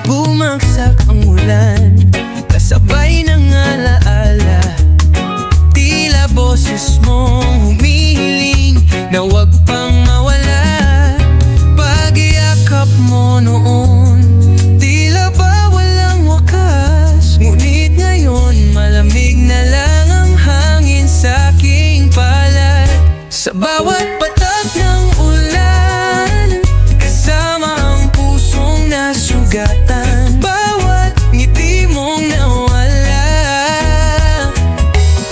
Bumagsak ang ulan, kasabay ng alaala. Tila boses mong humihiling na wag pang mawala. Pag-iakap mo noon, tila ba walang wakas. Ngunit ngayon malamig na lang ang hangin sa aking palad. Sa bawat patak ng ulan, kasama ang pusong nasugatan. Bawat ngiti mong nawala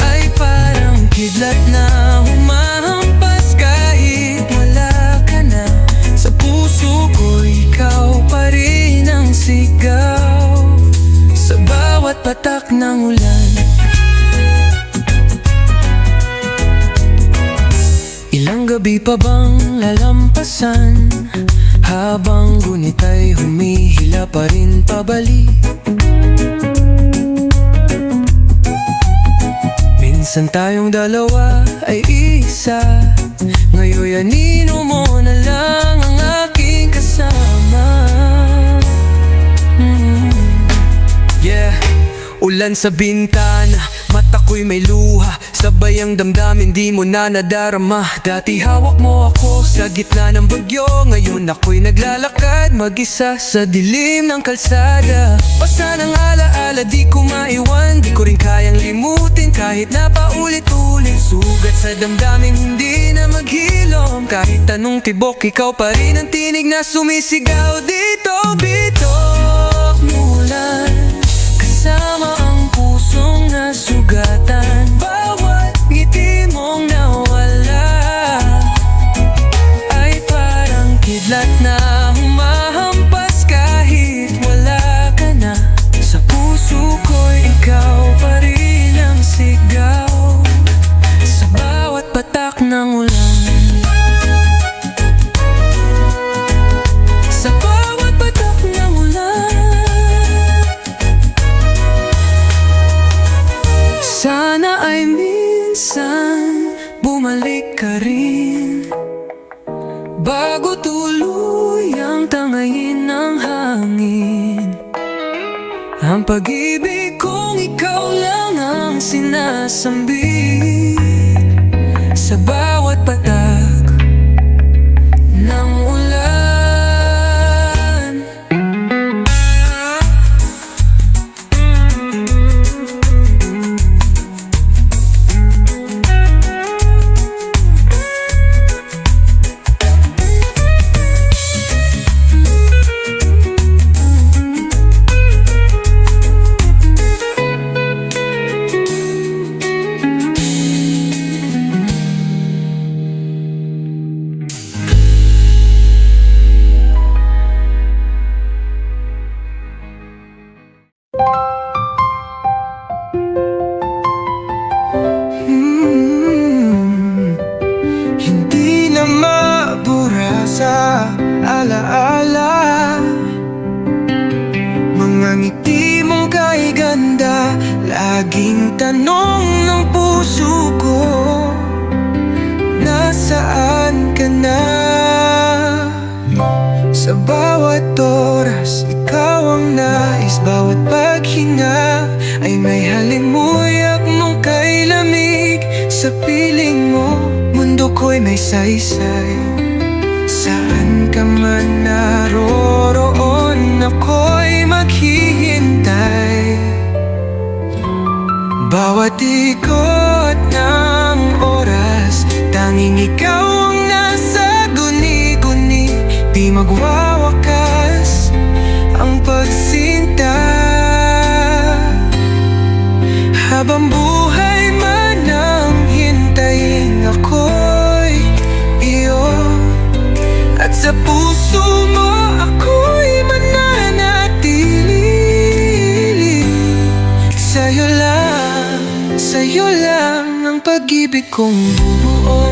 ay parang kidlat na humahampas kahit wala ka na. Sa puso ko ikaw pa rin ang sigaw. Sa bawat patak ng ulan. Ilang gabi pa bang lalampasan habang gunit ay humihila pa rin pabalik? Minsan tayong dalawa ay isa, ngayon anino mo na lang ang aking kasama. Yeah, ulan sa bintana, mata ko'y may luha, sabay ang damdamin di mo na nadarama. Dati hawak mo ako sa gitna ng bagyo, ngayon ako'y naglalakad mag-isa sa dilim ng kalsada. Basta ng alaala di ko maiwan, di ko rin kayang limutin kahit na paulit-ulit. Sugat sa damdamin hindi na maghilom, kahit anong tibok ikaw pa rin ang tinig na sumisigaw dito. Bitok mulan, kasama ang pusong nasugatan. Bawat ngiti mong nawala ay parang kidlat na humahampas kahit wala ka na. Sa puso ko'y ikaw pa rin ang sigaw. Sa bawat patak ng ulan. Sa bawat patak ng ulan. Sana ay minsan bumalik ka rin, bago tuluyang tangayin ng hangin ang pag-ibig kong ikaw lang ang sinasambit. Sa bawat patak ng ulan. Hindi na mabura sa alaala mga ngiti mong kay ganda, laging tanong ng puso ko, nasaan ka na? Sa bawat oras, ikaw ang nais, bawat paghinga ay may halimuyak mong kay lamig. Sa piling mo, mundo ko'y may saysay. Saan ka man naroroon, ako'y maghihintay. Bawat ikot ng oras, tanging ikaw ang nasa guni-guni. Di magwawakas ang pagsinta, habang buhay man ang hintayin ako'y iyo. At sa puso mo ako'y mananatili. Sa'yo lang ang pag-ibig kong buo.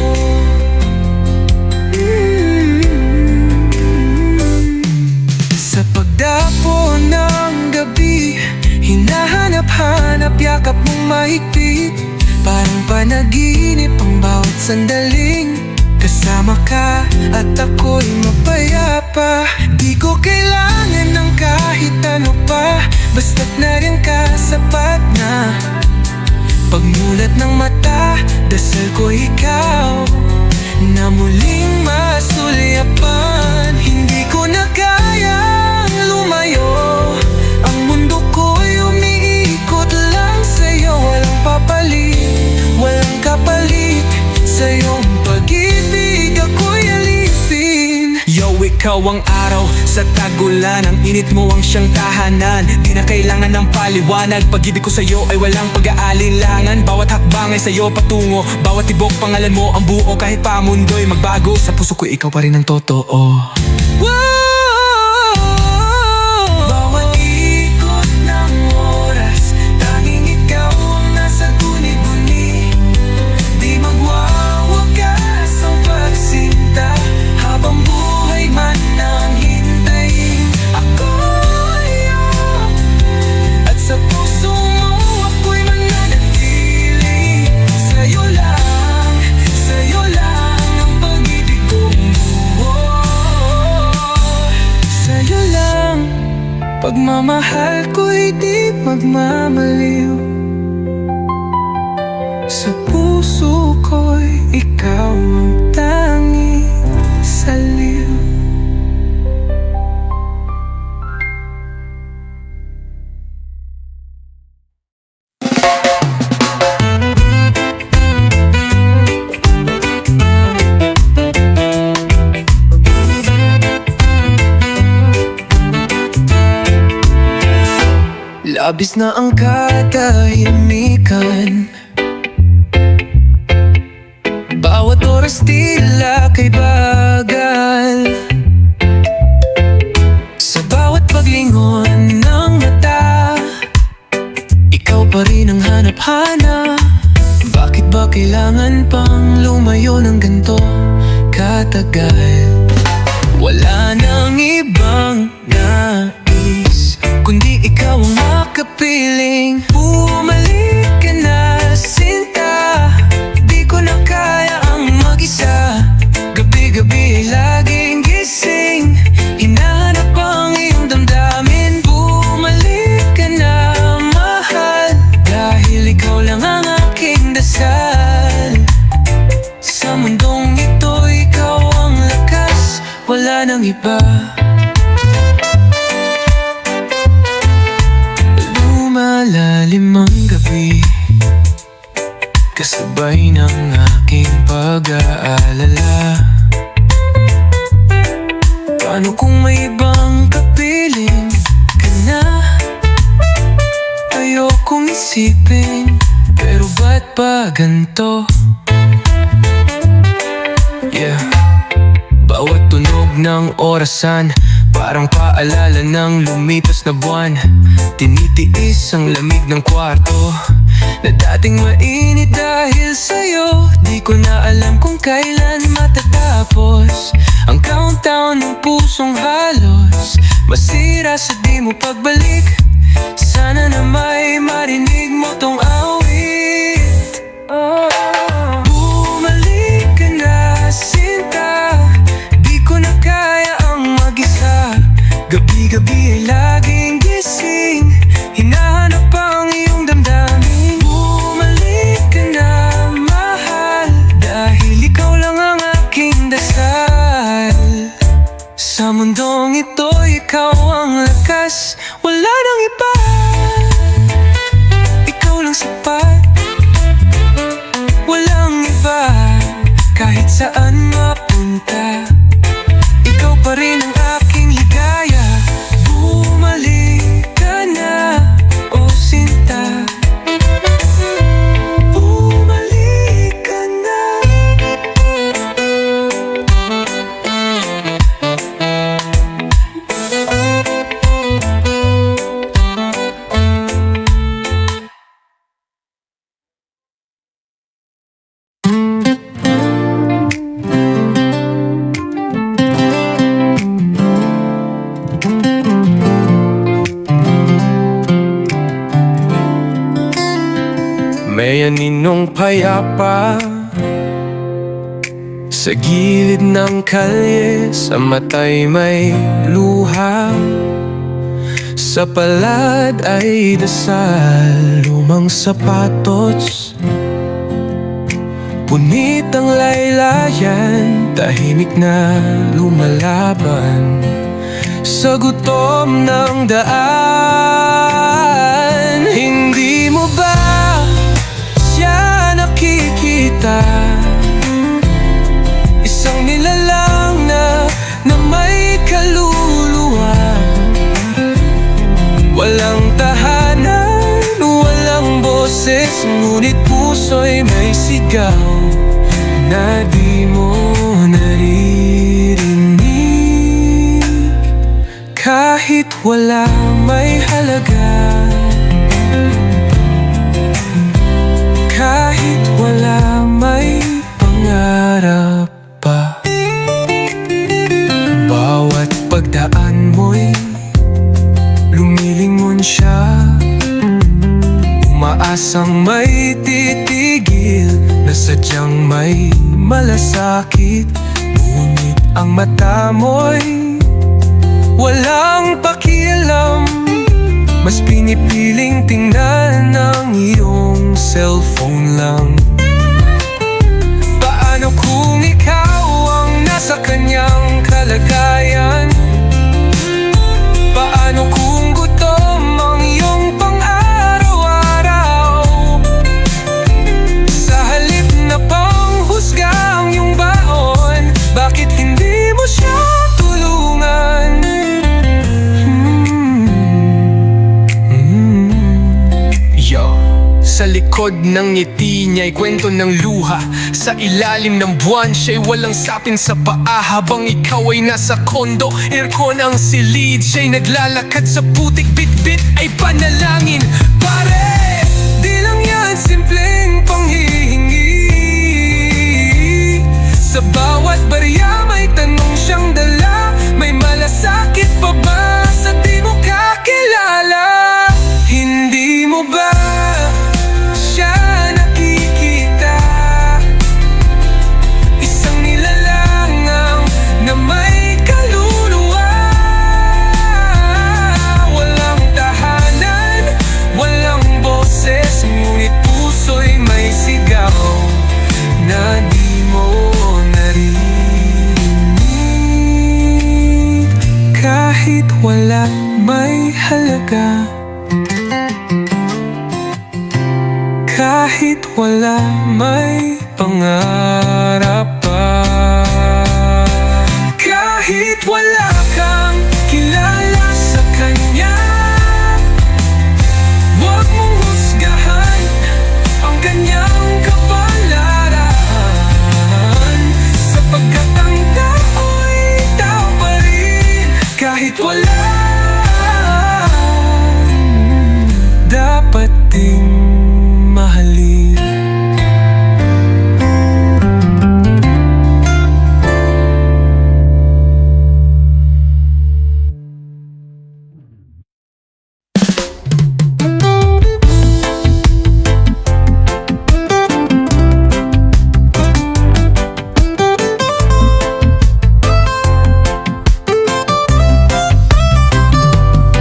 Sa pagdapo ng gabi, hinahanap-hanap yakap mong mahigpit. Parang panaginip ang bawat sandaling kasama ka at ako'y mapayapa. Di ko kailangan ng kahit nariyan ka, sapat na. Pagmulat ng mata, dasal ko ikaw na muling masulyapan. Hindi ko na kayang lumayo, ang mundo ko'y umiikot lang sa'yo. Walang papalit, walang kapalit, sa iyong pag-ibig ako'y alipin. Yo, ikaw ang araw sa tagulan, ang init mo ang siyang tahanan. Di na kailangan ng paliwanag, pag-ibig ko sa'yo ay walang pag-aalinlangan. Bawat hakbang ay sa'yo patungo, bawat tibok pangalan mo ang buo. Kahit pa mundo'y magbago, sa puso ko ikaw pa rin ang totoo. Bawat ikot ng oras, tanging ikaw ang nasa guni-guni. Di magwawagas ang pagsinta, habang buhay man ang hintayin. Ako'y iyong, at sa puso mo ako'y mananatili. Sa'yo lang ang pag-ibig kong buo. Sa'yo lang, pagmamahal ko'y di magmamaliw. Sa puso ko'y ikaw ang tanging saliw. Labis na ang katahimikan, bawat oras tila kay bagal. Sa bawat paglingon ng mata, ikaw pa rin ang hanap-hanap. Bakit ba kailangan pang lumayo ng ganito katagal? Wala nang ibang nais, kundi ikaw ang makapiling. Bumalik ka na, sinta, di ko na kaya ang mag-isa. Gabi-gabi ay laging gising, hinahanap ang iyong damdamin. Bumalik ka na, mahal, dahil ikaw lang ang aking dasal. Sa mundong ito, ikaw ang lakas, wala nang iba. Lumalalim ang gabi, kasabay ng aking pag-aalala. Paano kung may ibang kapiling ka na? Ayokong isipin, pero ba't pa ganito? Yeah. Bawat tunog ng orasan, parang paalala ng lumipas na buwan. Tinitiis ang lamig ng kwarto na dating mainit dahil sa'yo. Di ko na alam kung kailan matatapos ang countdown ng pusong halos masira sa di mo pagbalik. Sana na may marinig mo tong awit. Bumalik ka na, sinta, di ko na kaya ang mag-isa. Gabi-gabi ay laging gising, hinahanap ang iyong damdamin. Bumalik ka na, mahal, dahil ikaw lang ang aking dasal. Sa mundong ito, ikaw ang lakas, wala nang iba. Ikaw lang sapat, walang iba. Kahit saan mapunta, ikaw pa rin ang aking ligaya. Bumalik ka na, oh sinta, bumalik ka na. May aninong payapa sa gilid ng kalye, sa mata'y may luha. Sa palad ay dasal, lumang sapatos, punit ang laylayan, tahimik na lumalaban sa gutom ng daan. Hindi mo ba siya nakikita? Isang nilalang na may kaluluwa, walang tahanan, walang boses, ngunit puso'y may sigaw na di mo naririnig. Kahit wala may halaga, kahit wala may pangarap pa. Bawat pagdaan mo'y lumilingon siya, umaasang may titigil na sadyang may malasakit. Ngunit ang mata mo'y walang pakialam, mas pinipiling tingnan ang iyong cellphone lang. Paano kung ikaw ang nasa kanyang kalagayan? Paano kung gutom ang iyong pang-araw-araw? Sa halip na panghusga ang iyong baon, bakit hindi mo siya tulungan? Sa likod ng ngiti niya'y kwento ng luha. Sa ilalim ng buwan siya'y walang sapin sa paa. Habang ikaw ay nasa kondo, aircon ang silid, siya'y naglalakad sa putik. Bit-bit ay panalangin. Pare, di lang yan simpleng panghihingi. Sa bawat barya may tanong siyang dala. May malasakit pa ba sa di mo kakilala? Hindi mo ba siya nakikita? Isang nilalang na may kaluluwa, walang tahanan, walang boses, ngunit puso'y may sigaw na di mo naririnig. Kahit wala may halaga, kahit wala may pangarap pa. Kahit wala kang kilala sa kanya, huwag mong husgahan ang kanyang kapalaran, sapagkat ang tao'y tao pa rin. Kahit wala, dapat ding mahalin.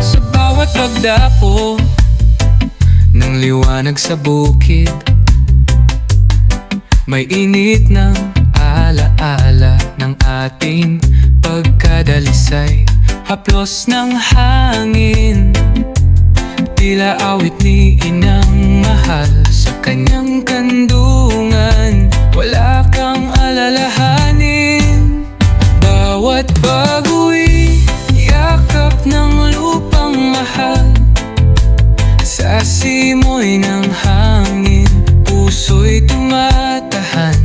Sa bawat pagdapo ng liwanag sa bukid, may init ng alaala ng ating pagkadalisay. Haplos ng hangin, tila awit ni inang mahal. Sa kanyang kandungan, wala kang alalahanin. Bawat pag-uwi, yakap ng lupang mahal. Sa simoy ng hangin, puso'y tumatahan.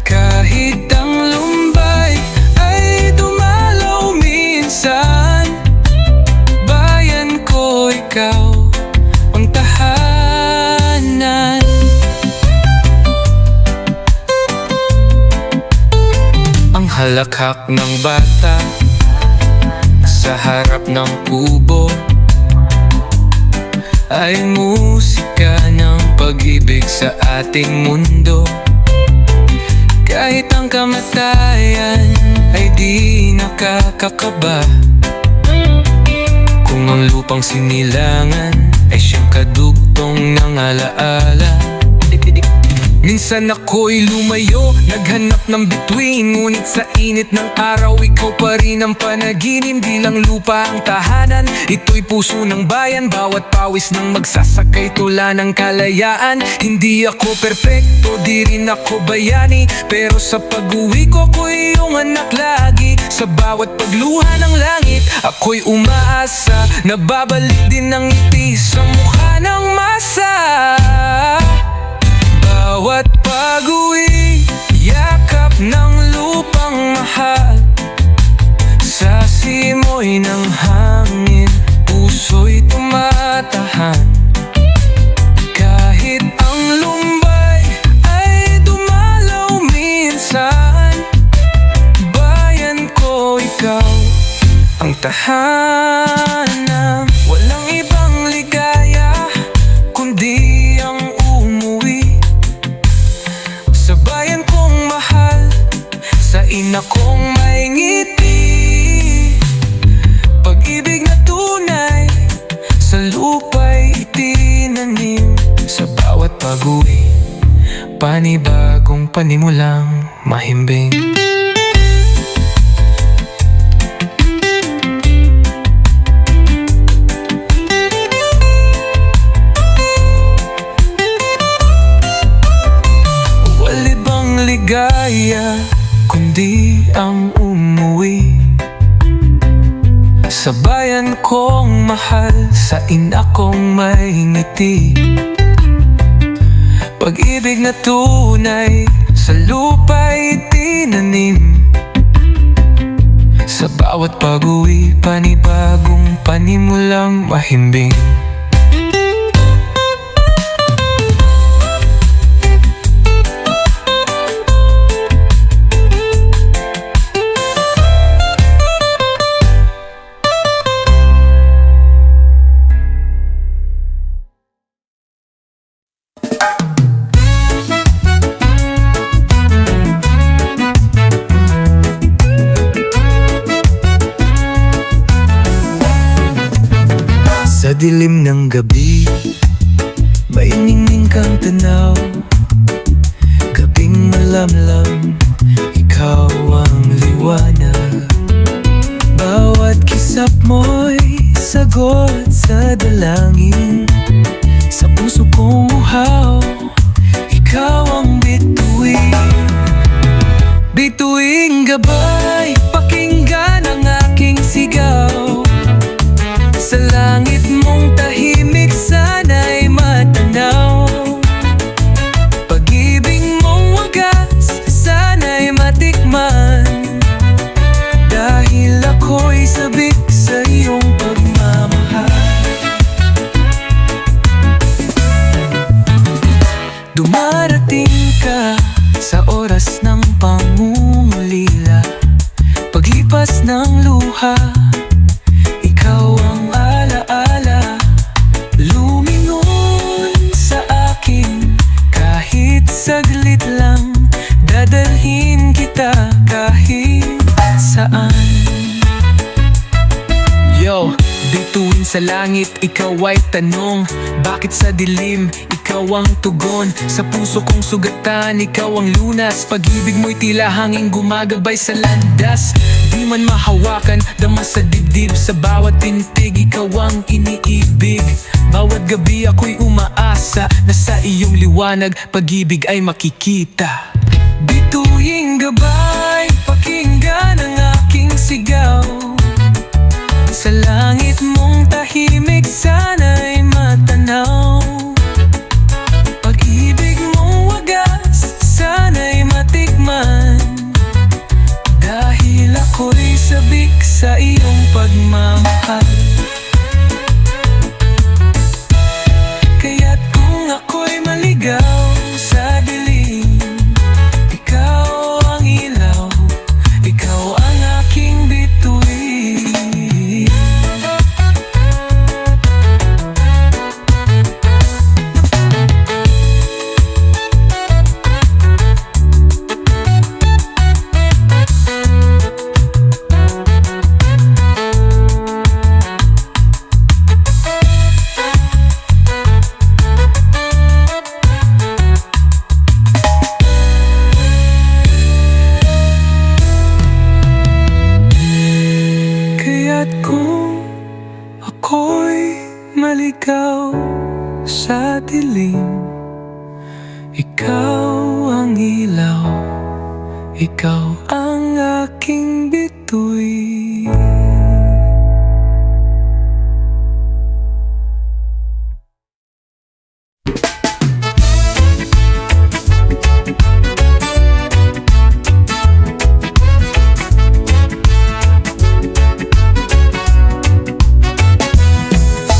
Kahit ang lumbay ay dumalaw minsan, bayan ko, ikaw ang tahanan. Ang halakhak ng bata sa harap ng kubo ay musika ng pag-ibig sa ating mundo. Kahit ang kamatayan ay di nakakakaba, kung lupang sinilangan ay siyang kadugtong ng alaala. Minsan ako'y lumayo, naghanap ng bituin, ngunit sa init ng araw, ikaw pa rin ang panaginip. Di lang lupa ang tahanan, ito'y puso ng bayan. Bawat pawis ng magsasakay tula ng kalayaan. Hindi ako perpekto, di rin ako bayani, pero sa pag-uwi ko, ako'y iyong anak lagi. Sa bawat pagluha ng langit, ako'y umaasa na babalik din ang ngiti sa mukha ng masa. Bawat pag-uwi, yakap ng lupang mahal. Sa simoy ng hangin, puso'y tumatahan. Kahit ang lumbay ay dumalaw minsan, bayan ko, ikaw ang tahanan. Walang ibang ligaya kundi ang umuwi sa bayan kong mahal, sa ina kong may ngiti. Pag-ibig na tunay sa lupa'y itinanim. Sa bawat pag-uwi, panibagong panimulang mahimbing. Ligaya kundi ang umuwi sa bayan kong mahal, sa ina kong may ngiti. Pag-ibig na tunay sa lupa'y tinanim. Sa bawat pag-uwi, panibagong panimulang mahimbing. Sa dilim ng gabi, may ningning kang tanaw. Gabing malamlam, ikaw ang liwanag. Bawat kisap mo'y sagot sa dalangin. Sa puso kong uhaw, ikaw ang bituin. Bituing gabay, pakinggan ang aking sigaw. Sa langit mong tahimik, sana'y matanaw. Pag-ibig mong wagas, sana'y matikman. Dahil ako'y sabik sa iyong pagmamahal. Dumarating ka sa oras ng pangungulila. Paglipas ng luha, ikaw ang alaala. Lumingon sa akin kahit saglit lang. Dadalhin kita kahit saan. Yo, bituin sa langit, ikaw ay tanong. Bakit sa dilim, ikaw ang tugon. Sa puso kong sugatan, ikaw ang lunas. Pag-ibig mo'y tila hanging gumagabay sa landas. Di man mahawakan, dama sa dibdib. Sa bawat tintig, ikaw ang iniibig. Bawat gabi ako'y umaasa na sa iyong liwanag, pag-ibig ay makikita. Bituing gabay, pakinggan ang aking sigaw. Sa langit mong tahimik, sana'y matanaw. Pag-ibig mong wagas, sana'y matikman. Dahil ako'y sabik sa iyong pagmamahal. Kaya't kung ako'y maligaw sa dilim, ikaw ang ilaw, ikaw ang aking bituin. ako'y maligaw sa dilim. Ikaw ang ilaw, ikaw ang aking bituin.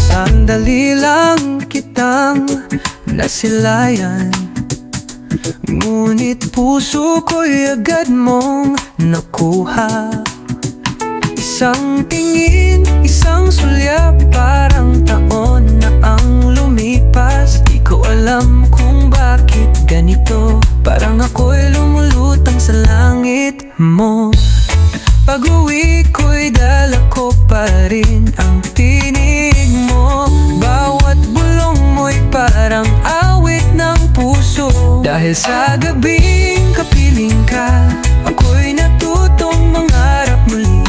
Sandali lang kitang nasilayan, ngunit puso ko'y agad mong nakuha. Isang tingin, isang sulyap, parang taon na ang lumipas. Di ko alam kung bakit ganito, parang ako'y lumulutang sa langit mo. Pag-uwi ko'y dala ko pa rin ang tinig mo. Bawat bulong mo'y parang awit ng puso. Dahil sa gabing kapiling ka, ako'y natutong mangarap muli.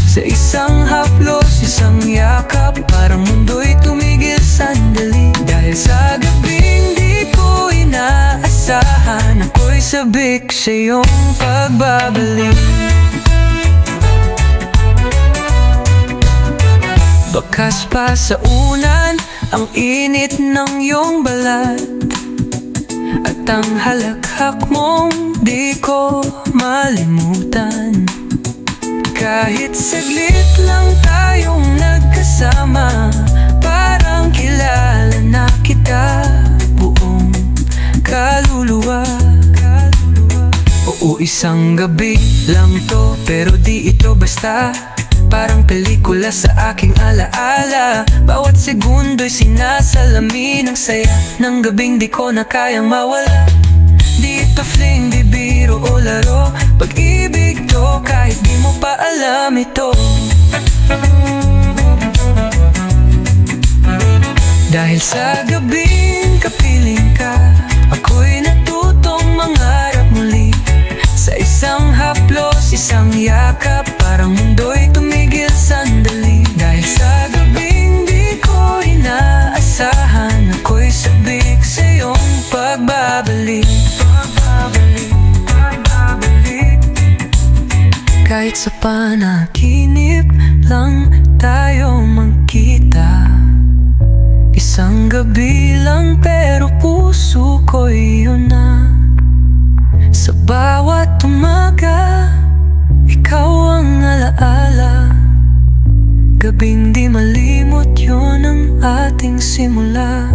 Sa isang haplos, isang yakap, parang mundo'y tumigil sandali. Dahil sa gabing di ko inaasahan, ako'y sabik sa iyong pagbabalik. Bakas pa sa unan ang init ng iyong balat, at ang halakhak mong di ko malimutan. Kahit saglit lang tayong nagkasama, parang kilala na kita buong kaluluwa. Oo, isang gabi lang to, pero di ito basta. Parang pelikula sa aking alaala. Bawat segundo'y sinasalamin ang saya ng gabing di ko na kayang mawala. Di ito fling, di biro o laro, pag-ibig to kahit di mo pa alam ito. Dahil sa gabing kapiling ka, ako'y natutong mangarap muli. Sa isang haplos, isang yakap, parang mundo'y tumigil sandali. Dahil sa gabing di ko inaasahan, ako'y sabik sa iyong pagbabalik. Kahit sa panaginip lang tayo magkita. Isang gabi lang pero puso ko'y yun na. Sa bawat umaga, ikaw ang alaala. Gabing di malimot, yun ang ating simula.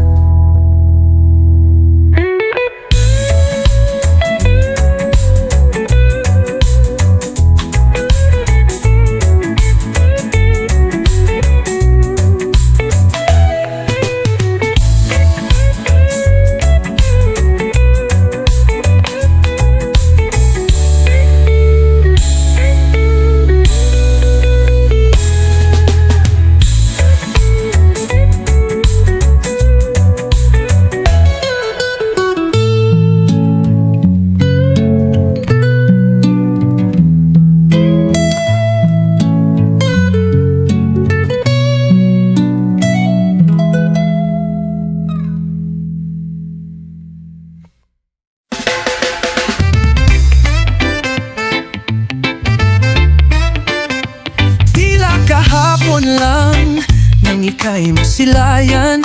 Kahapon lang nang ika'y masilayan,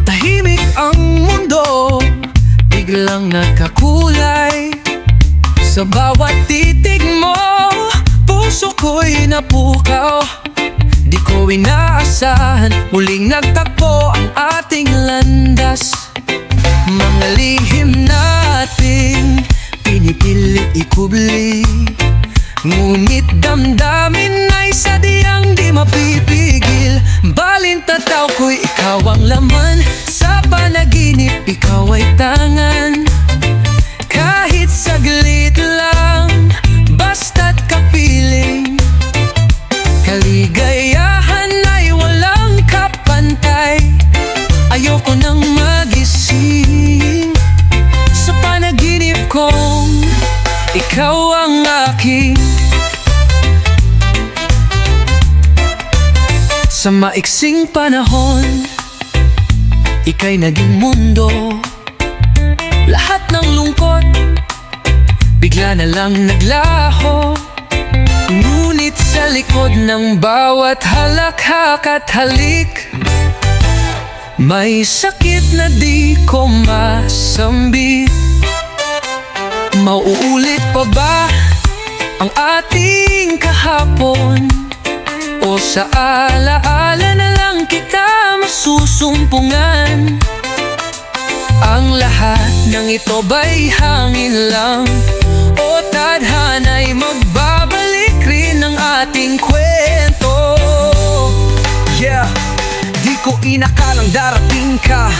tahimik ang mundo, biglang nagkakulay. Sa bawat titig mo, puso ko'y napukaw. Di ko inaasahan, muling nagtakbo ang ating landas. Mga lihim natin pinipilit ikubli, ngunit damdamin ay sadyang di mapipigil. Balintataw ko'y ikaw ang laman, sa panaginip ikaw ay tangan. Kahit saglit lang, basta't kapiling, kaligayahan ay walang kapantay. Ayoko nang magising sa panaginip kong ikaw ang aking Sa maiksing panahon, ika'y naging mundo. Lahat ng lungkot bigla na lang naglaho. Ngunit sa likod ng bawat halakhak at halik, may sakit na di ko masambit. Mauulit pa ba ang ating kahapon? O sa alaala na lang kita masusumpungan? Ang lahat ng ito ba'y hangin lang? O tadhana'y magbabalik rin ng ating kwento? Yeah, di ko inakalang darating ka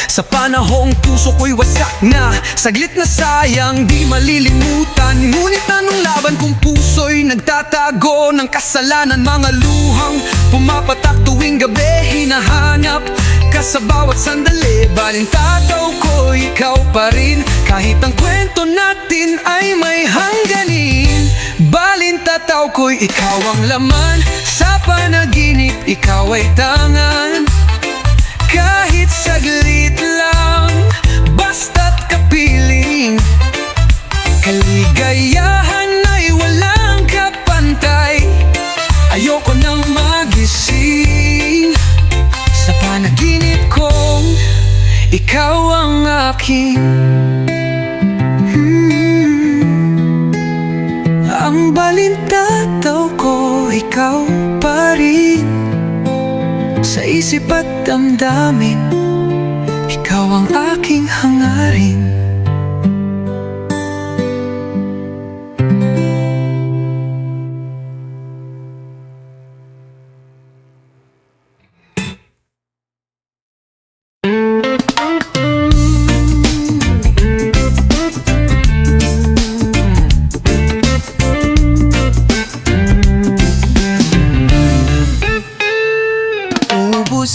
sa panahong puso ko'y wasak na. Saglit na sayang, di malilimutan. Ngunit anong laban kung puso'y nagtatago ng kasalanan? Mga luhang pumapatak tuwing gabi, hinahanap ka sa bawat sandali. Balintataw ko, ikaw pa rin, kahit ang kwento natin ay may hangganin. Balintataw ko'y ikaw ang laman, sa panaginip ikaw ay tangan. Kahit saglit lang, basta't kapiling, kaligayahan ay walang kapantay. Ayoko nang magising sa panaginip kong ikaw ang aking Ang balintataw ko, ikaw pa rin. Sa isip at damdamin, ikaw ang aking hangarin.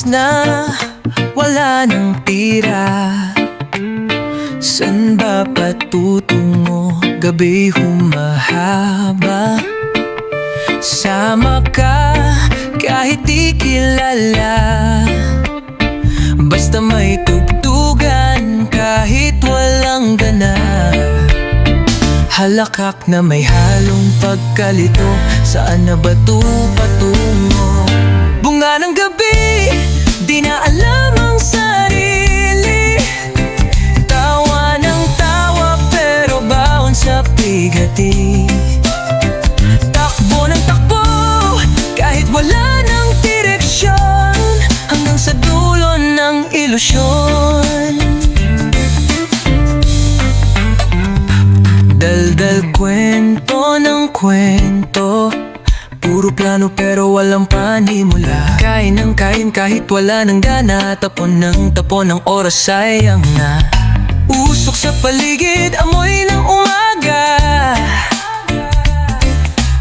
Na wala nang tira, san ba patutungo? Gabi humahaba, sama ka kahit di kilala. Basta may tugtugan kahit walang gana. Halakhak na may halong pagkalito, saan na ba ito patungo? Bunga ng gabi, di na alam ang sarili. Tawa ng tawa pero baon sa bigati. Takbo ng takbo kahit wala ng direksyon, hanggang sa dulo ng ilusyon. Daldal kwento ng kwento, puro plano pero walang panimula. Kain ng kain kahit wala ng gana, tapon ng oras sayang na. Usok sa paligid, amoy ng umaga,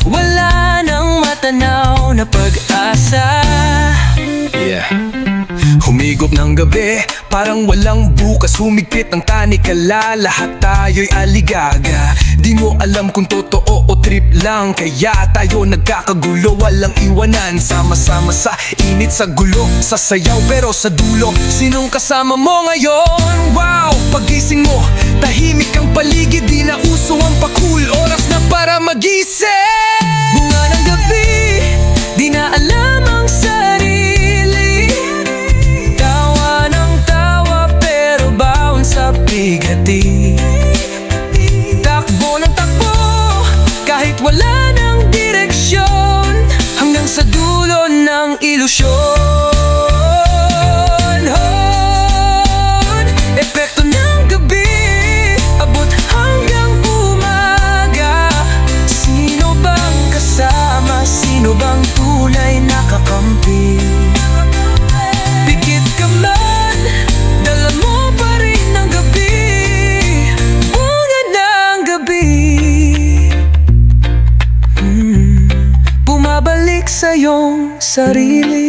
wala nang matanaw na pag-asa. Yeah. Humigop ng gabi, parang walang bukas. Humigpit ang tanikala, lahat tayo'y aligaga. Di mo alam kung totoo o trip lang, kaya tayo nagkakagulo. Walang iwanan, sama-sama sa init, sa gulo, sa sayaw pero sa dulo, sinong kasama mo ngayon? Wow! Pagising mo, tahimik ang paligid, di na uso ang pakul. Oras na para magising. Bunga ng gabi, di na alam ang sarili. Tawa ng tawa pero baon sa bigati. Takbo ng takbo kahit wala ng direksyon, hanggang sa dulo ng ilusyon. Epekto ng gabi, abot hanggang umaga. Sino bang kasama? Sino bang tunay na kakampi? Pikit ka man, dala mo pa rin ang gabi. Bunga ng gabi, bumabalik sa iyong sarili.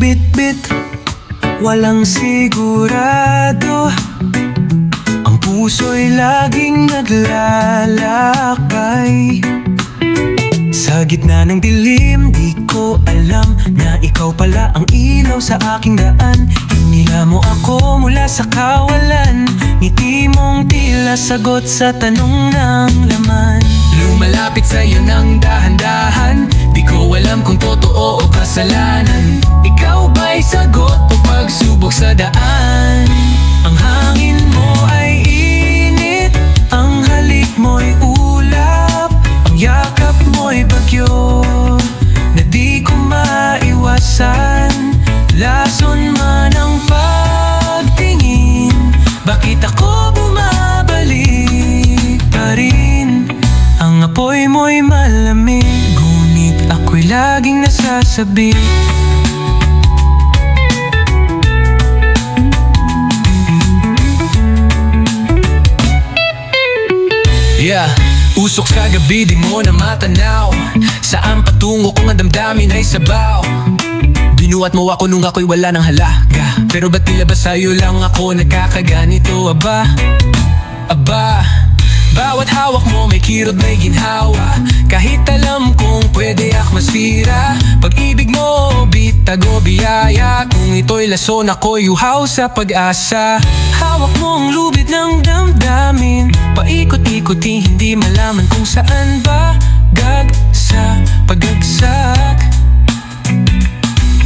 bit-bit, walang sigurado. Ang puso'y laging naglalakbay. Sa gitna ng dilim, di ko alam na ikaw pala ang ilaw sa aking daan. Hinila mo ako mula sa kawalan, ngiti mong tila sagot sa tanong ng laman. Lumalapit sa'yo ng dahan-dahan, di ko alam kung totoo o kasalanan. Ikaw ba'y sagot o pagsubok sa daan? Ang hangin mo ay init, ang halik mo'y ulap, ang yakap mo'y bagyo na di ko maiwasan. Lason man ang pagtingin, bakit ako bumabalik pa rin? Ang apoy mo'y malamig, ngunit ako'y laging nasasabi. Yeah, usok sa gabi, di mo na matanaw. Saan patungo kung ang damdamin ay sabaw? Binuhat mo ako nung ako'y wala ng halaga, pero ba't tila ba sa'yo lang ako nagkakaganito? Aba, bawat hawak mo may kirot, may ginhawa. Kahit alam kong pwede masira, pag-ibig mo bitag o biyaya. Kung ito'y lason, ako'y uhaw sa pag-asa. Hawak mo ang lubid ng damdamin, paikot-ikoti, hindi malaman kung saan ba gagsa pagagsak.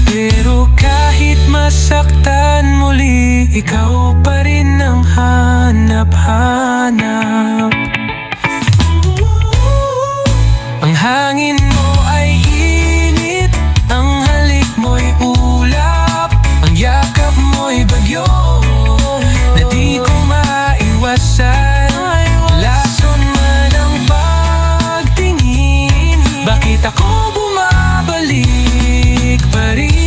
Pero kahit masaktan muli, ikaw pa rin ang hanap-hanap. Ang hangin mo ay init, ang halik mo'y ulap, ang yakap mo'y bagyo na di ko maiwasan. Lason man ang pagtingin, bakit ako bumabalik pa rin?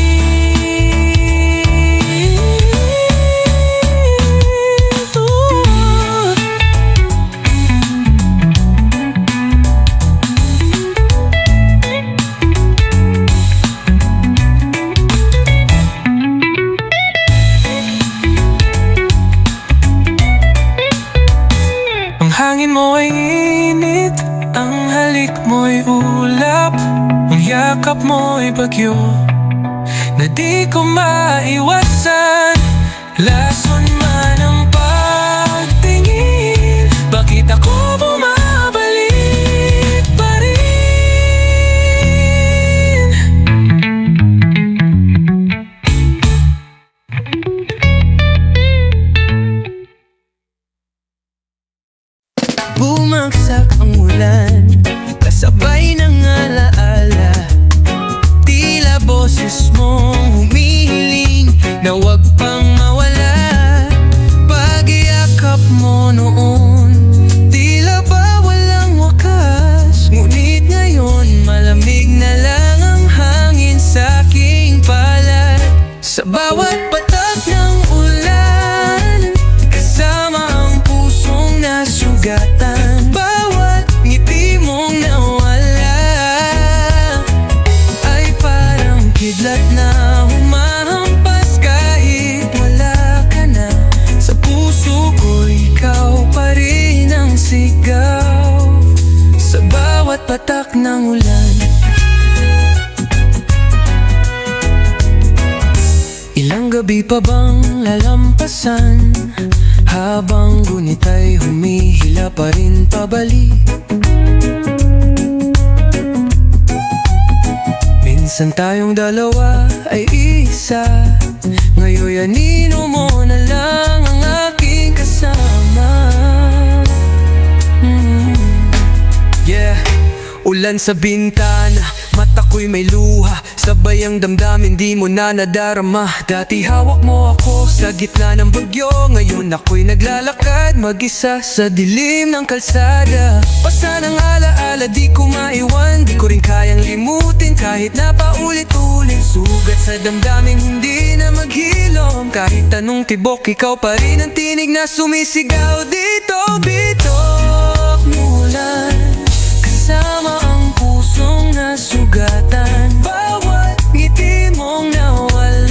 Hangin mo ay init, ang halik mo'y ulap, ang yakap mo'y bagyo na di ko maiwasan. Lason man ang pagtingin, bakit ako bumabalik pa rin? Bumagsak ang ulan, kasabay ng alaala. Tila boses mong humihiling na wag pang mawala. Pag-iakap mo noon, tila ba walang wakas. Ngunit ngayon, malamig na lang ang hangin sa aking palad. Sa bawat patak ng ulan, kasama ang pusong nasugatan. Bawat ngiti mong nawala ay parang kidlat na humahampas. Kahit wala ka na, sa puso ko ikaw pa rin ang sigaw. Sa bawat patak ng ulan, ilang gabi pa bang lalampasan habang gunit ay humihila pa rin pabalik? Minsan tayong dalawa ay isa, ngayon anino mo na lang ang aking kasama. Yeah, ulan sa bintana, mata ko'y may luha, sabay ang damdamin di mo na nadarama. Dati hawak mo ako sa gitna ng bagyo, ngayon ako'y naglalakad mag-isa sa dilim ng kalsada. Basta ng alaala di ko maiwan, di ko rin kayang limutin kahit na paulit-ulit. Sugat sa damdamin hindi na maghilom, kahit anong tibok ikaw pa rin ang tinig na sumisigaw dito. Bitok mulan, kasama ang pusong nasugatan. Bawat ngiti mong nawala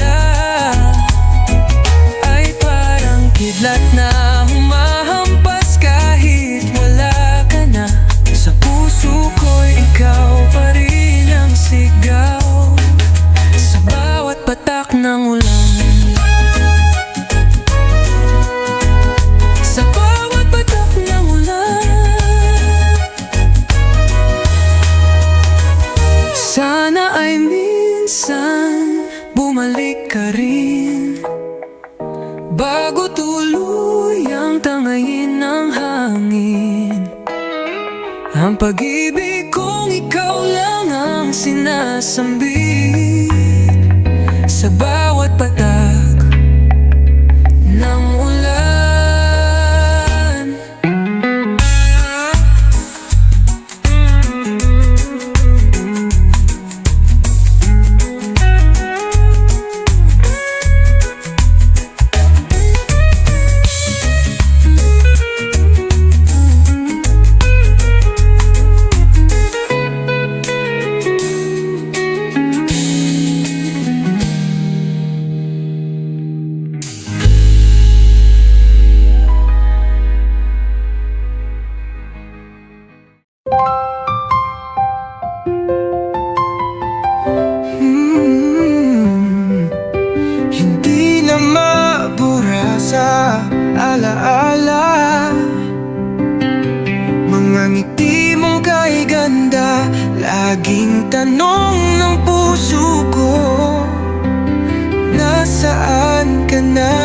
ng ulan, sa bawat patak ng ulan, sana ay minsan bumalik ka rin, bago tuluyang tangayin ng hangin ang pag-ibig kong ikaw lang ang sinasambit sa bawat patak ng ulan. Hindi na mabura sa alaala mga ngiti mong kay ganda, laging tanong ng puso ko, nasaan ka na?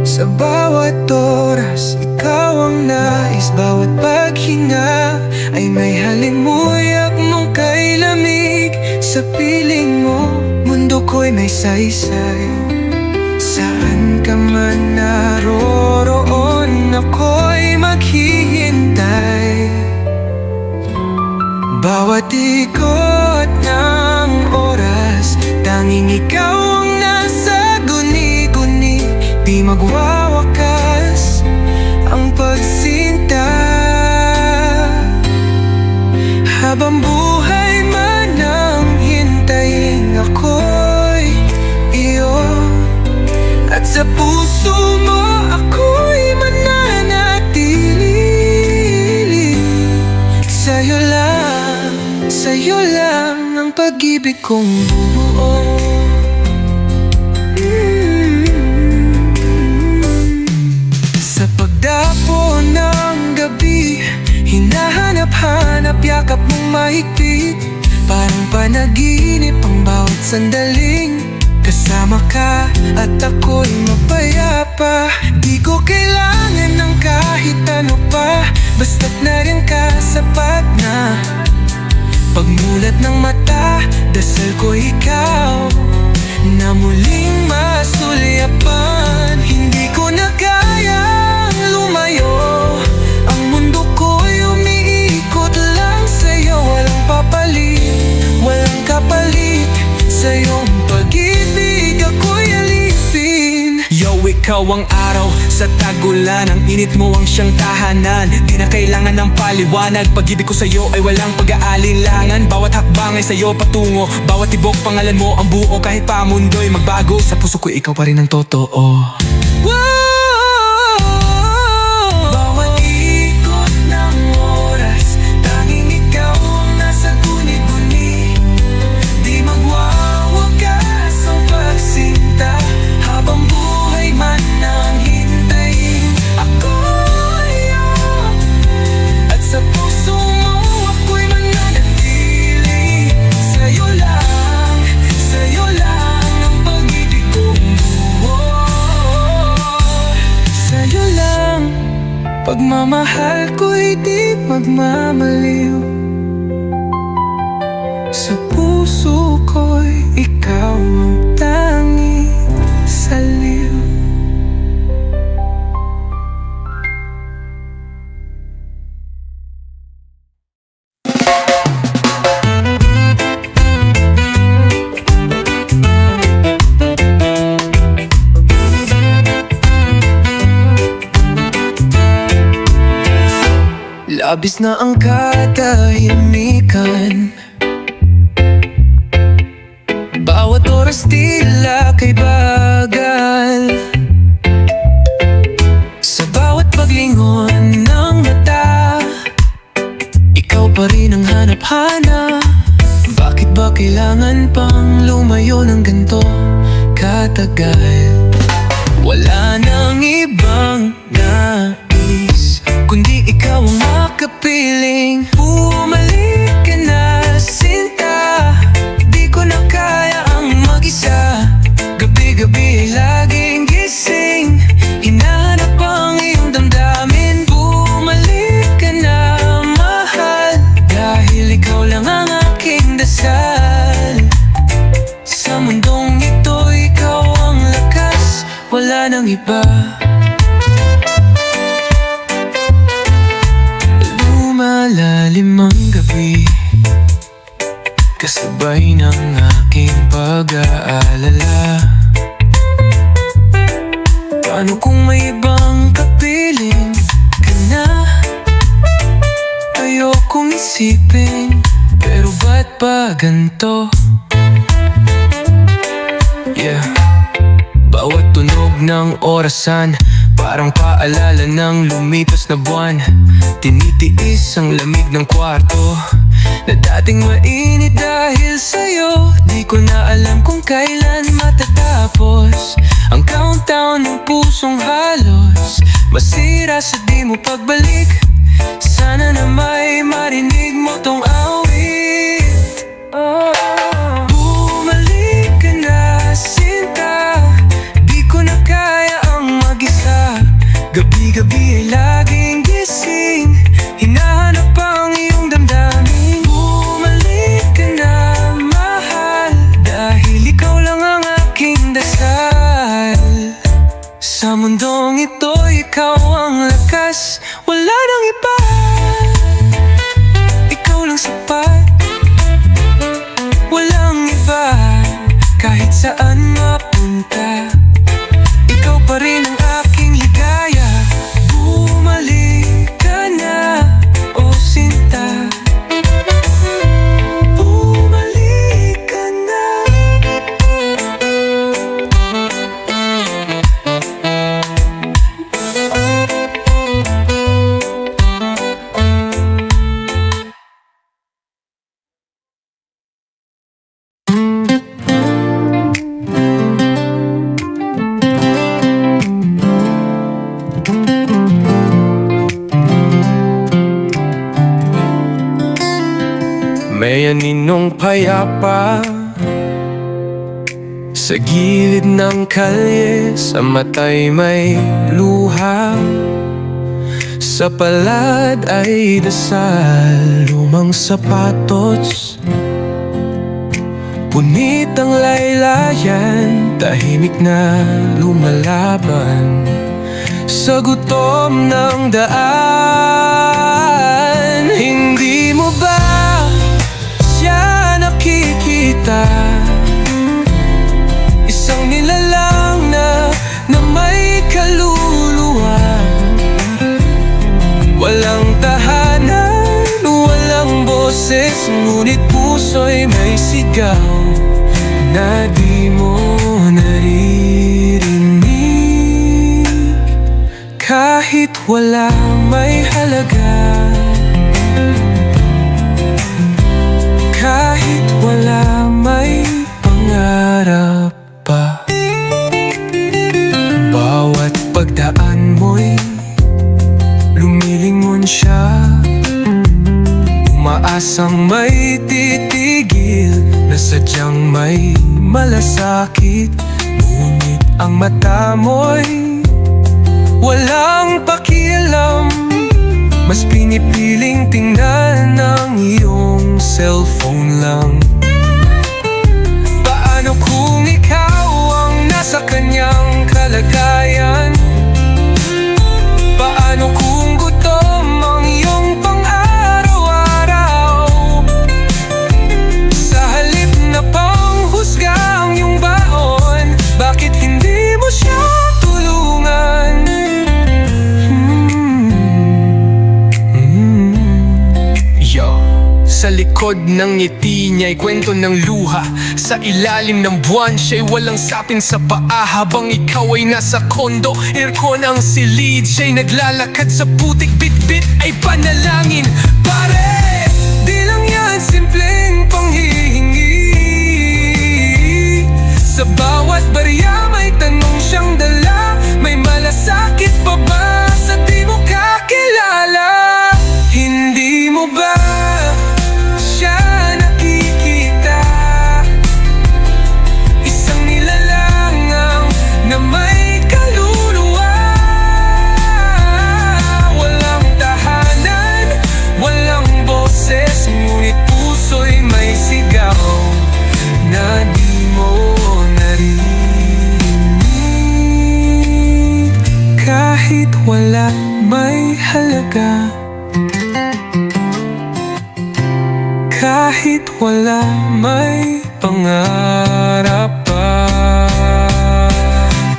Sa bawat oras, ikaw ang nais, bawat paghinga ay may halimuyak mong kay lamig. Sa piling mo, mundo ko'y may saysay. Saan ka man naroroon, ako'y maghihintay. Bawat ikot ng oras, tanging ikaw ang nasa guni-guni. Di magwawakas ang pagsinta, habang buhay man ang hintayin, ako'y iyo. At sa puso mo ako'y mananatili. Sa'yo lang ang pag-ibig kong buo. Sa pagdapo ng gabi, hinahanap-hanap yakap mong mahigpit. Parang panaginip ang bawat sandaling kasama ka at ako'y mapayapa. Di ko kailangan ng kahit ano pa, basta't narin ka sapat na. Pagmulat ng mata, dasal ko ikaw na muling masulyapan. Hindi ko na kayang lumayo, ang mundo ko'y umiikot lang sa'yo. Walang papalit, walang kapalit, sa iyong pag-ibig ako'y alipin. Yo, ikaw ang araw sa tagulan, ang init mo ang siyang tahanan. Di na kailangan ng paliwanag, pag-ibig ko sa'yo ay walang pag-aalinlangan. Bawat hakbang ay sa'yo patungo, bawat tibok pangalan mo ang buo. Kahit pa mundo'y magbago, sa puso ko ikaw pa rin ang totoo. Bawat ikot ng oras, tanging ikaw ang nasa guni-guni. Di magwawagas ang pagsinta, habang buhay man ang hintayin, ako'y iyo. At sa puso mo ako'y mananatili. Sa'yo lang ang pag-ibig kong buo. Sa'yo lang, pagmamahal ko'y di magmamaliw. Sa puso ko'y ikaw ang tanging saliw. Labis na ang katahimikan, bawat oras tila kay bagal. Sa bawat paglingon ng mata, ikaw pa rin ang hanap-hanap. Bakit ba kailangan pang lumayo? sa'yo ng ganito katagal. Wala nang ibang nais kundi ikaw ang makapiling. Bumalik ka na, sinta, di ko na kaya ang mag-isa. Gabi-gabi ay laging gising, hinahanap ang iyong damdamin. Bumalik ka na, mahal, dahil ikaw lang ang aking dasal. Sa mundong ito, ikaw ang lakas, wala nang iba. Lumalalim ang gabi, kasabay ng aking pag-aalala. Paano kung may ibang kapiling ka na? Ayokong isipin, pero ba't ba ganito? Yeah. Bawat tunog ng orasan parang paalala ng lumipas na buwan. Tinitiis ang lamig ng kwarto na dating mainit dahil sa'yo. Di ko na alam kung kailan matatapos ang countdown ng pusong halos masira sa di mo pagbalik. Sana na may marinig mo tong awit. Bumalik ka na, sinta, di ko na kaya ang mag-isa. Gabi-gabi ay laging gising, hinahanap ang iyong damdamin. Bumalik ka na, mahal, dahil ikaw lang ang aking dasal. Sa mundong ito, ikaw ang lakas, wala nang iba. Ikaw lang sapat, walang iba. Kahit saan mapunta, ikaw pa rin ang aking ligaya. Bumalik ka na, oh sinta, bumalik ka na. May aninong payapa sa gilid ng kalye, sa matay may luha, sa palad ay dasal. Lumang sapatos, punit ang laylayan, tahimik na lumalaban sa gutom ng daan. Hindi mo ba siya nakikita? Isang nilalang na may kaluluwa. Walang tahanan, walang boses, ngunit puso'y may sigaw na di mo naririnig. Kahit wala may halaga, kahit wala may pangarap pa. Bawat pagdaan mo'y lumilingon siya, umaasang may titigil na sadyang may malasakit. Ngunit ang mata mo'y walang pakialam, mas pinipiling tingnan ang iyong cellphone lang. Paano kung ikaw ang nasa kanyang kalagayan? Paano kung gutom ang iyong pang-araw-araw? Sa halip na panghusga ang iyong baon, bakit hindi mo siya tulungan? Sa likod ng ngiti niya'y kwento ng luha. Sa ilalim ng buwan siya'y walang sapin sa paa. Habang ikaw ay nasa kondo, aircon ang silid, siya'y naglalakad sa putik. Bit-bit ay panalangin. Pare, di lang yan simpleng panghihingi. wala may halaga, kahit wala may pangarap pa,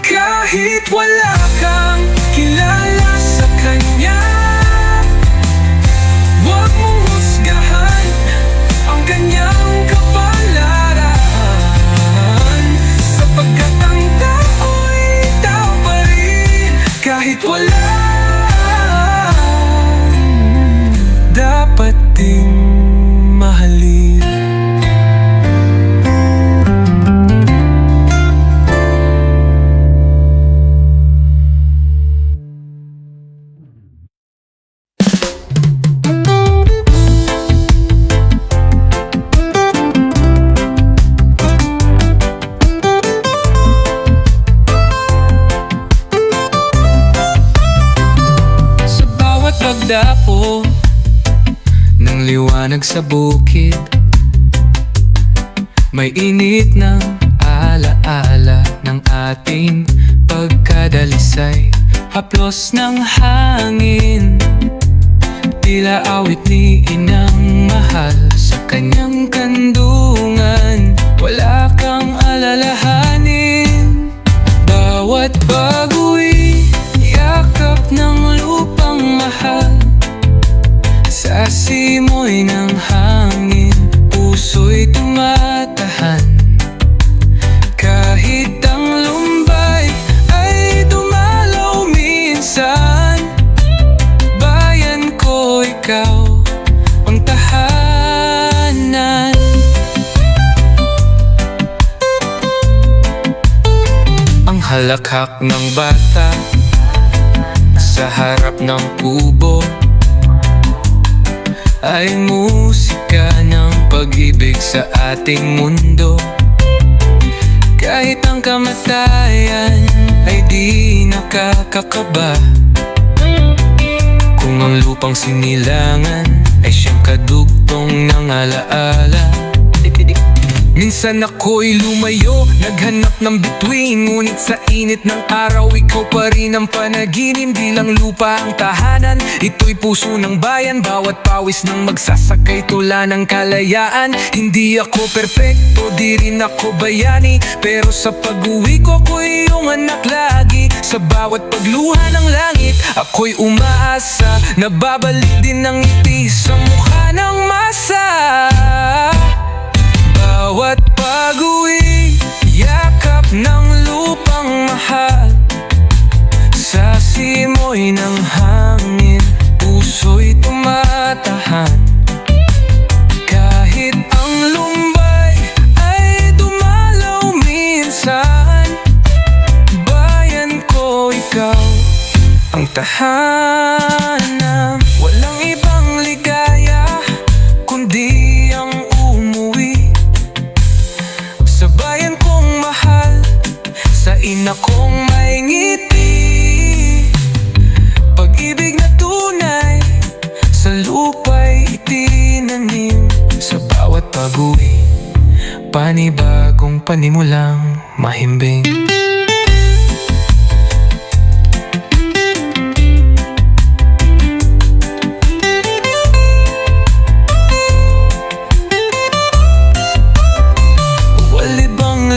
kahit wala kang kilala sa kanya, huwag mong husgahan ang kanyang kapalaran, sapagkat ang tao'y tao pa rin kahit wala. Dapat ding mahalin. Sa bawat pagdapo ng liwanag sa bukid, may init ng alaala ng ating pagkadalisay. Haplos ng hangin, tila awit ni inang mahal. Sa kanyang kandungan, wala kang alalahanin. Bawat pag-uwi, yakap ng lupang mahal. Sa simoy ng hangin, puso'y tumatahan. Kahit ang lumbay ay dumalaw minsan, bayan ko, ikaw ang tahanan. Ang halakhak ng bata sa harap ng kubo ay musika ng pag-ibig sa ating mundo. Kahit ang kamatayan ay di nakakakaba, kung ang lupang sinilangan ay siyang kadugtong ng alaala. Minsan ako'y lumayo, naghanap ng bituin, ngunit sa init ng araw, ikaw pa rin ang panaginip. Di lang lupa ang tahanan, ito'y puso ng bayan. Bawat pawis ng magsasakay, tula ng kalayaan. Hindi ako perpekto, di rin ako bayani, pero sa pag-uwi ko, ako'y iyong anak lagi. Sa bawat pagluha ng langit, ako'y umaasa na babalik din ang ngiti sa mukha ng masa. Bawat pag-uwi, yakap ng lupang mahal. Sa simoy ng hangin, puso'y tumatahan. Kahit ang lumbay ay dumalaw minsan, bayan ko, ikaw ang tahanan. Walang ibang ligaya kundi ang umuwi sa bayan kong mahal, sa ina kong may ngiti. Pag-ibig na tunay sa lupa'y itinanim. Sa bawat pag-uwi, panibagong panimulang mahimbing.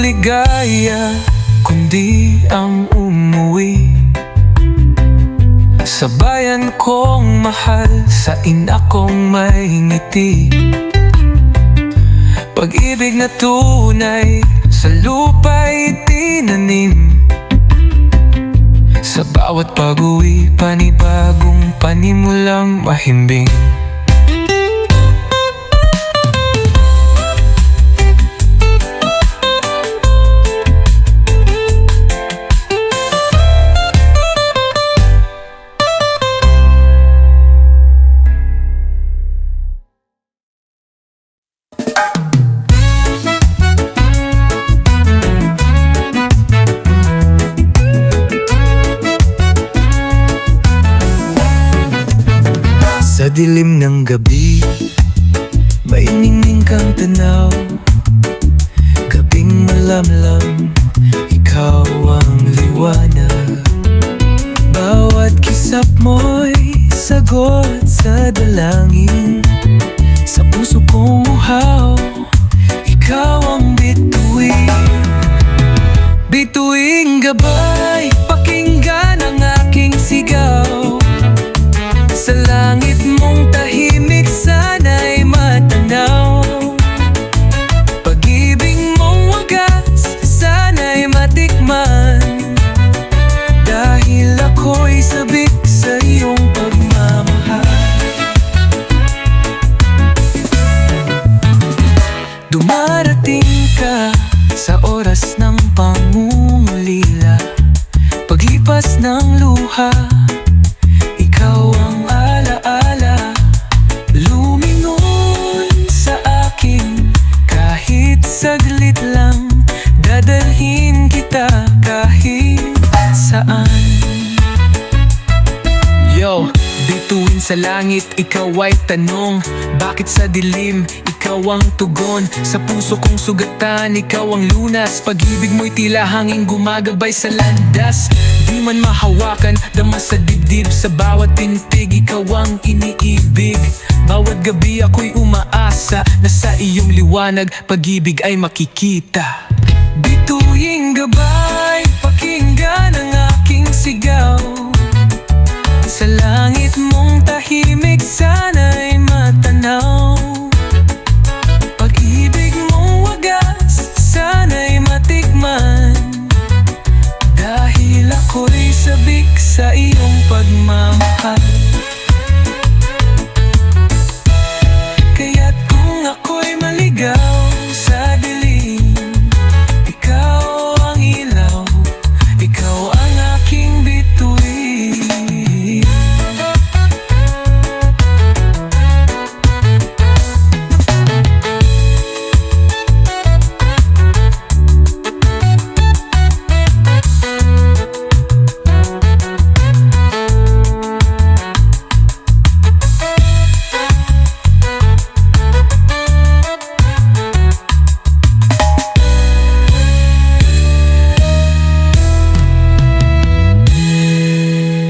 Ligaya kundi ang umuwi sa bayan kong mahal, sa ina kong may ngiti. Pag-ibig na tunay sa lupa'y tinanim. Sa bawat pag-uwi, panibagong panimulang mahimbing. Sa dilim ng gabi, may ningning kang tanaw. Gabing malamlam, ikaw ang liwanag. Bawat gabay, pakinggan ang aking sigaw. Sa langit mong tahimik, sana'y matanaw. Pag-ibig mong wagas, sana'y matikman. Dahil ako'y sabik sa iyong pagmamahal. Dumarating ka sa oras ng pangungulila. Paglipas ng luha, ikaw ang alaala. Lumingon sa akin kahit saglit lang. Dadalhin kita kahit saan. Yo, bituin sa langit, ikaw ay tanong. Bakit sa dilim, ikaw ang tugon. Sa puso kong sugatan, ikaw ang lunas. Pag-ibig mo'y tila hanging gumagabay sa landas. Di man mahawakan, dama sa dibdib. Sa bawat tintig, ikaw ang iniibig. Bawat gabi ako'y umaasa na sa iyong liwanag, pag-ibig ay makikita. Bituing gabay, pakinggan ang aking sigaw. Sa langit mong tahimik, sana'y matanaw. Pag-ibig mong wagas, sana'y matikman. Dahil ako'y sabik sa iyong pagmamahal. Kaya't kung ako'y maligaw sa dilim, ikaw ang ilaw, ikaw ang aking bituin.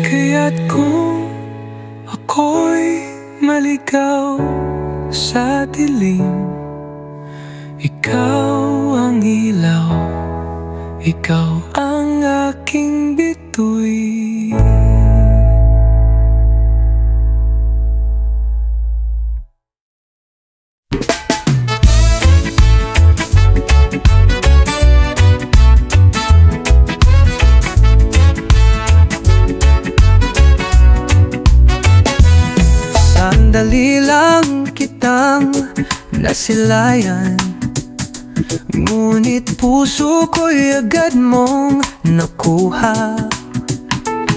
Kaya't kung ako'y maligaw sa dilim, ikaw ang ilaw, ikaw ang aking bituin. Sandali lang kitang nasilayan, ngunit puso ko'y agad mong nakuha.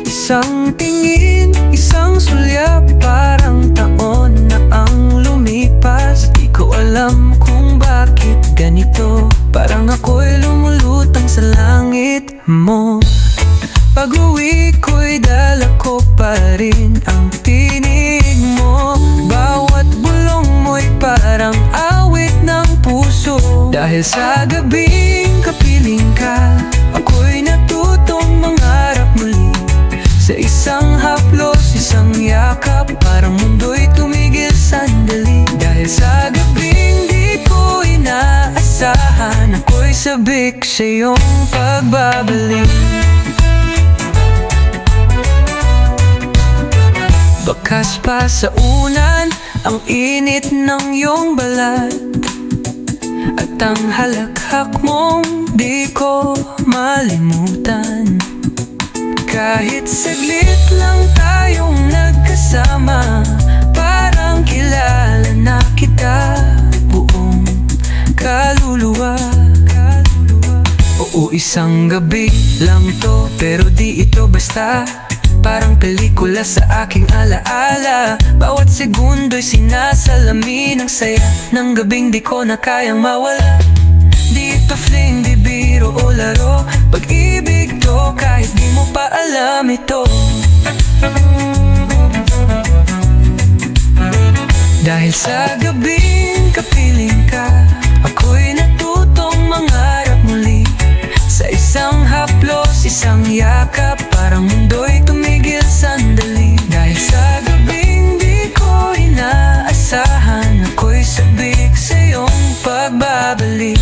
Isang tingin, isang sulyap, parang taon na ang lumipas. Di ko alam kung bakit ganito, parang ako'y lumulutang sa langit mo. Pag-uwi ko'y dala ko pa rin ang tinig mo. Bawat bulong mo'y parang awit ng puso. Dahil sa gabing kapiling ka, ako'y natutong mangarap muli. Sa isang haplos, isang yakap, parang mundo'y tumigil sandali. Dahil sa gabing di ko inaasahan, ako'y sabik sa iyong pagbabalik. Bakas pa sa unan ang init ng iyong balat, at ang halakhak mong di ko malimutan. Kahit saglit lang tayong nagkasama, parang kilala na kita buong kaluluwa. Oo, isang gabi lang to, pero di ito basta. Parang pelikula sa aking alaala. Bawat segundo'y sinasalamin ang saya ng gabing di ko na kayang mawala. Di ito fling, di biro o laro. Pag-ibig to kahit di mo pa alam ito. Dahil sa gabing kapiling ka, ako'y natutong mangarap muli. Sa isang haplos, isang yakap, parang mundo'y tumigil sandali. Dahil sa gabing di ko inaasahan, ako'y sabik sa iyong pagbabalik.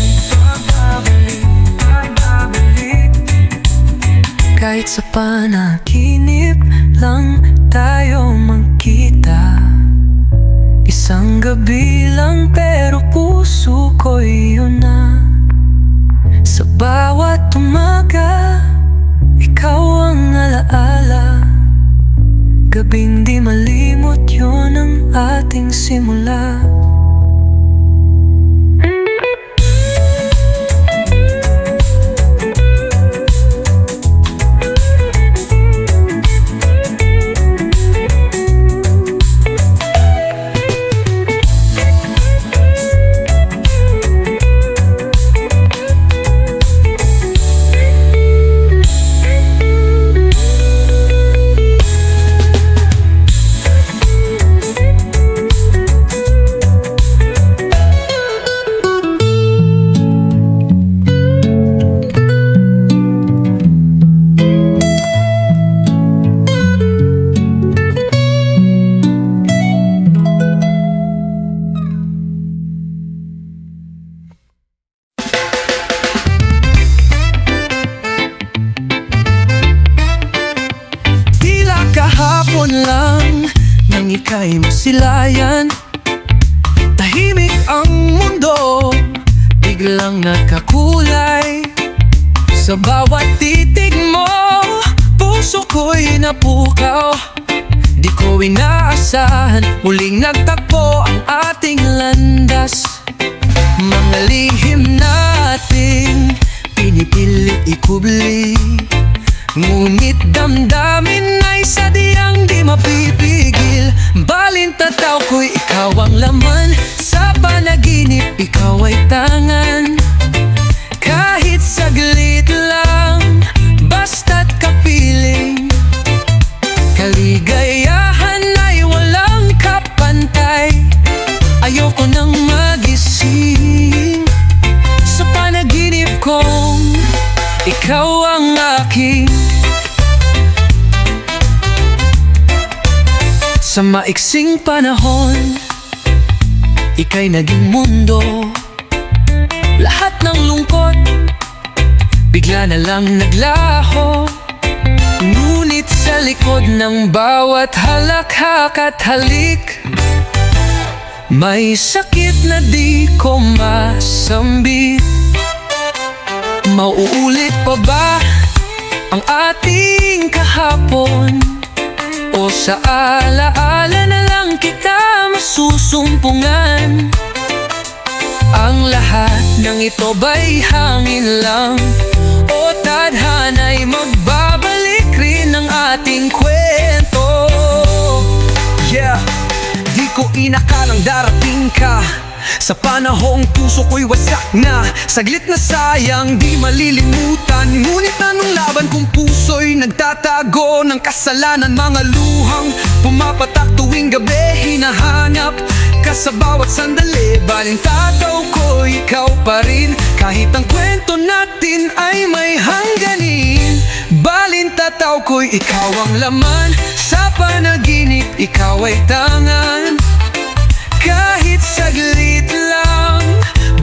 Kahit sa panaginip lang tayo magkita. Isang gabi lang pero puso ko'y yun na. Sa bawat umaga, ikaw ang alaala. Gabing di malimot, yun ang ating simula. Kahapon lang nang ika'y masilayan, tahimik ang mundo, biglang nagkakulay. Sa bawat titig mo, puso ko'y napukaw. Di ko inaasahan, muling nagtakbo ang ating landas. Mga lihim nating pinipilit ikubli, ngunit damdamin ay sadyang di mapipigil. Balintataw ko'y ikaw ang laman, sa panaginip ikaw ay tangan. Kahit saglit lang, basta't kapiling, kaligayahan ay walang kapantay. Ayoko nang magising sa panaginip kong ikaw ang aking. Sa maiksing panahon, ika'y naging mundo. Lahat ng lungkot, bigla na lang naglaho. Ngunit sa likod ng bawat halakhak at halik, may sakit na di ko masambit. Mauulit pa ba ang ating kahapon? O sa alaala na lang kita masusumpungan? Ang lahat ng ito ba'y hangin lang? O tadhana'y magbabalik rin ang ating kwento? Yeah, di ko inakalang darating ka. Sa panahong puso ko'y wasak na, saglit na sayang di malilimutan. Ngunit anong laban kung puso'y nagtatago ng kasalanan? Mga luhang pumapatak tuwing gabi, hinahanap ka sa bawat sandali. Balintataw ko ikaw pa rin, kahit ang kwento natin ay may hangganin. Balintataw ko'y ikaw ang laman, sa panaginip ikaw ay tangan. Kahit saglit lang,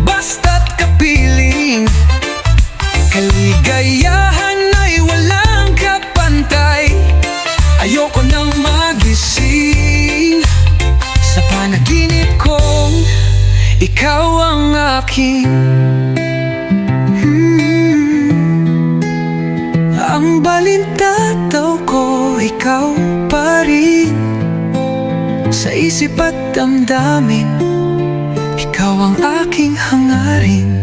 basta't kapiling, kaligayahan ay walang kapantay. Ayoko nang magising sa panaginip kong ikaw ang aking. Ang balintataw ko, ikaw pa rin. Sa isip at damdamin, ikaw ang aking hangarin.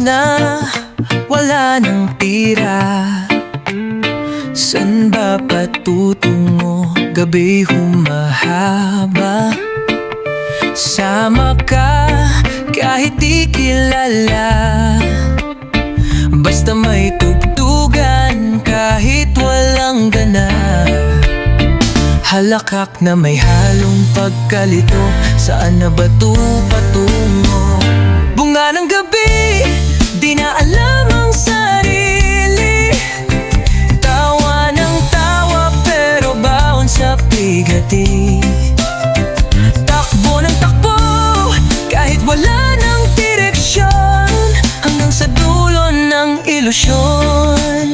Na wala nang tira, san ba patutungo? Gabi humahaba, sama ka kahit di kilala. Basta may tugtugan kahit walang gana. halakak na may halong pagkalito. Saan na ba ito patungo? Bunga ng gabi, di na alam ang sarili. Tawa ng tawa pero baon sa bigati. Takbo ng takbo kahit wala ng direksyon, hanggang sa dulo ng ilusyon.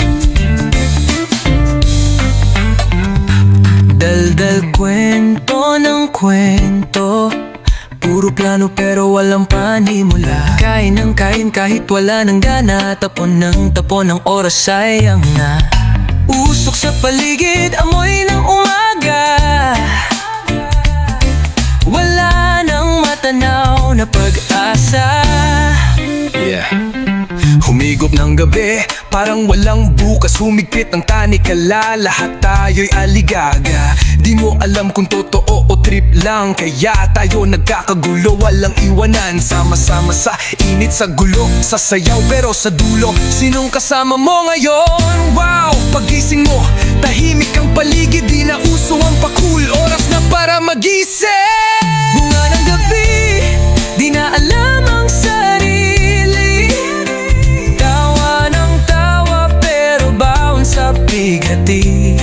Daldal kwento ng kwento, puro plano pero walang panimula. Kain ng kain kahit wala ng gana, tapon ng oras sayang na. Usok sa paligid, amoy ng umaga, wala nang matanaw na pag-asa. Humigop ng gabi, parang walang bukas. Humigpit ang tanikala, lahat tayo'y aligaga. Di mo alam kung totoo o trip lang, kaya tayo nagkakagulo. Walang iwanan, sama-sama sa init, sa gulo, sa sayaw pero sa dulo, sinong kasama mo ngayon? Wow! Pagising mo, tahimik ang paligid, di na uso ang pakul. Oras na para magising. Bunga ng gabi, di na alam ang sarili. Tawa ng tawa pero baon sa bigati.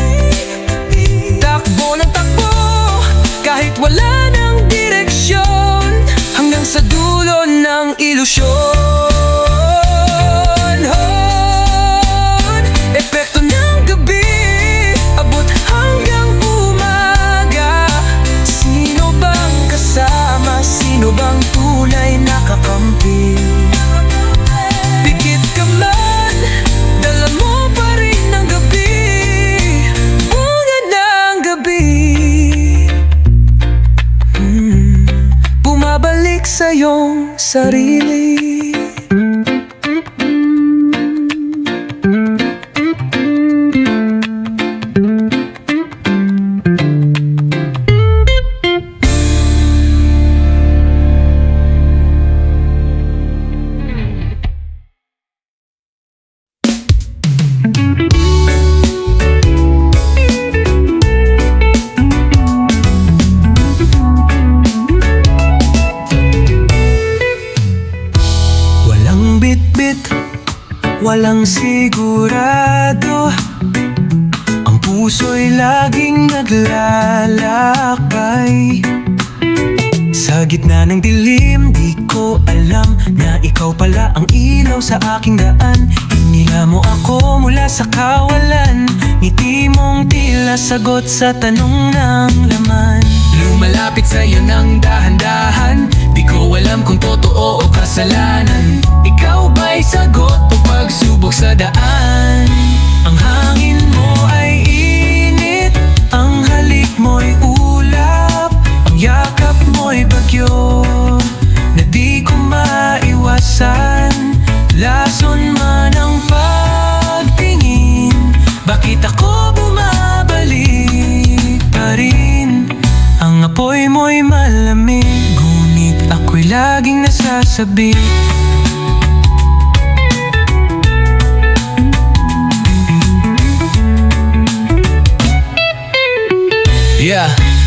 Takbo ng takbo kahit wala ng direksyon, hanggang sa dulo ng ilusyon. Epekto ng gabi, abot hanggang umaga. Sino bang kasama? Sino bang tunay na kakampi? Pikit ka man, dala mo pa rin ang gabi. Bunga ng gabi, bumabalik sa iyong sarili. Walang sigurado, ang puso'y laging naglalakay. Sa gitna ng dilim, di ko alam na ikaw pala ang ilaw sa aking daan. Hinila mo ako mula sa kawalan, ngiti mong tila sagot sa tanong ng laman. Lumalapit sa'yo ng dahan-dahan, di ko alam kung totoo o kasalanan. Ikaw ba'y sagot o pagsubok sa daan? Ang hangin mo ay init, ang halik mo'y ulap, ang yakap mo'y bagyo na di ko maiwasan. Lason man ang pagtingin, bakit ako bumabalik pa rin? Ang apoy mo'y malamig, ngunit ako'y laging nasasabi.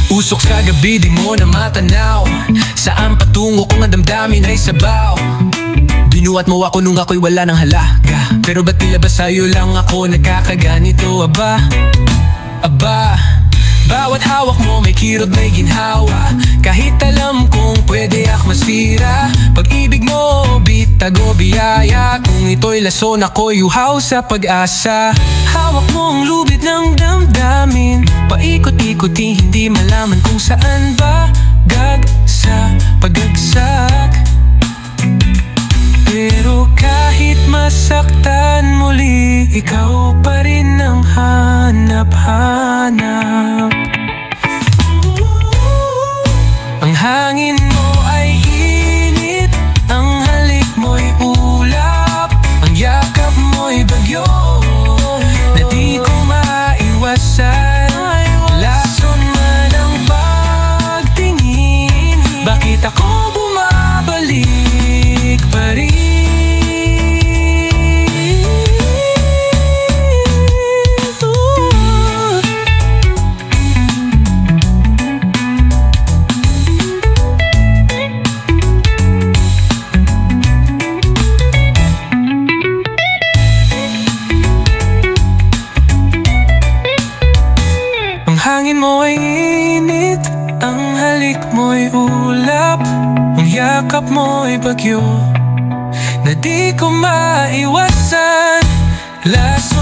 Usok sa gabi, di mo na matanaw. Saan patungo kung ang damdamin ay sabaw? Binuhat mo ako nung ako'y wala ng halaga, pero ba't tila ba sa'yo lang ako nagkakaganito? Aba, bawat hawak mo may kirot, may ginhawa. Kahit alam kong pwede akmasira, pag-ibig mo bitag o biyaya. Kung ito'y lason, ako'y uhaw sa pag-asa. Hawak mo ang lubid ng damdamin, paikot-ikoti, hindi malaman kung saan ba gagsa pagagsak. Pero kahit masaktan muli, ikaw pa rin ang hanap-hanap. Ang hangin mo ay init, ang halik mo'y ulap, ang yakap mo'y bagyo na di ko maiwasan. Lason man ang pagtingin, bakit ako bumabalik pa rin? mo'y init, ang halik mo'y ulap, ang yakap mo'y bagyo na di ko maiwasan. Laso